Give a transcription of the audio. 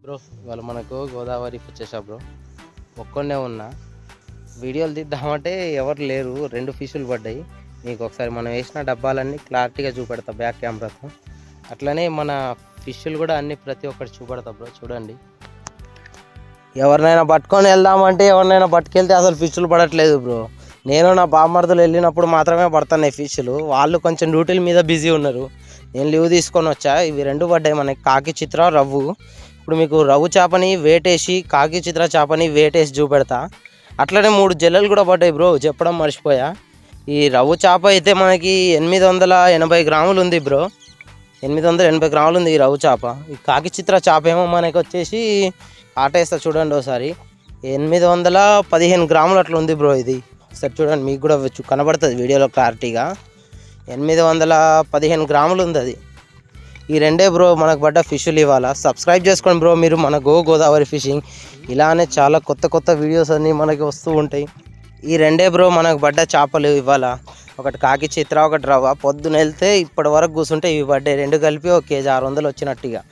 Bro ఇవాళ మనకు గోదావరి వచ్చేసా బ్రో. ఒక్కనే ఉన్నా, వీడియోలు తీద్దామంటే ఎవరు లేరు. 2 ఫిష్లు పడ్డాయి. మీకు ఒకసారి మనం వేసిన డబ్బాలన్నీ క్లారిటీగా చూపెడతా బ్యాక్ కెమెరాతో. అట్లనే మన ఫిష్లు కూడా అన్ని ప్రతి ఒక్కటి చూపెడతా బ్రో. చూడండి, ఎవరినైనా పట్టుకొని వెళ్దామంటే ఎవరినైనా పట్టుకెళ్తే అసలు ఫిష్లు పడట్లేదు బ్రో. నేను నా బామ్మర్దులు వెళ్ళినప్పుడు మాత్రమే పడుతున్నాయి ఫిష్లు. వాళ్ళు కొంచెం డ్యూటీల మీద బిజీ ఉన్నారు. నేను లీవ్ తీసుకొని వచ్చా. ఇవి 2 పడ్డాయి మనకి, కాకి చిత్ర, రవ్వు. ఇప్పుడు మీకు రవ్వు చేపని వేటేసి, కాకి చిత్ర చేపని వేటేసి చూపెడతా. అట్లనే 3 జల్లలు కూడా పడ్డాయి బ్రో, చెప్పడం మర్చిపోయా. ఈ రవ్వు చేప అయితే మనకి 880 గ్రాములు ఉంది బ్రో. 880 గ్రాములు ఉంది ఈ రవ్వు చేప. ఈ కాకి చిత్ర చేప ఏమో మనకి వచ్చేసి ఆటేస్తా చూడండి ఒకసారి, 815 గ్రాములు అట్లా ఉంది బ్రో. ఇది ఒకసారి చూడండి, మీకు కూడా కనబడుతుంది వీడియోలో క్లారిటీగా. 815 గ్రాములు ఉంది అది. ఈ 2 బ్రో మనకు పడ్డ ఫిష్లు ఇవాళ. సబ్స్క్రైబ్ చేసుకోండి బ్రో మీరు మన గోదావరి ఫిషింగ్. ఇలానే చాలా కొత్త కొత్త వీడియోస్ అన్నీ మనకి వస్తూ ఉంటాయి. ఈ 2 బ్రో మనకు పడ్డ చేపలు ఇవాళ. ఒకటి కాకి చిత్ర, ఒకటి రవ్వ. పొద్దున వెళ్తే ఇప్పటి వరకు కూర్చుంటే ఇవి పడ్డాయి. 2 కలిపి 1 కేజీ 600 వచ్చినట్టుగా.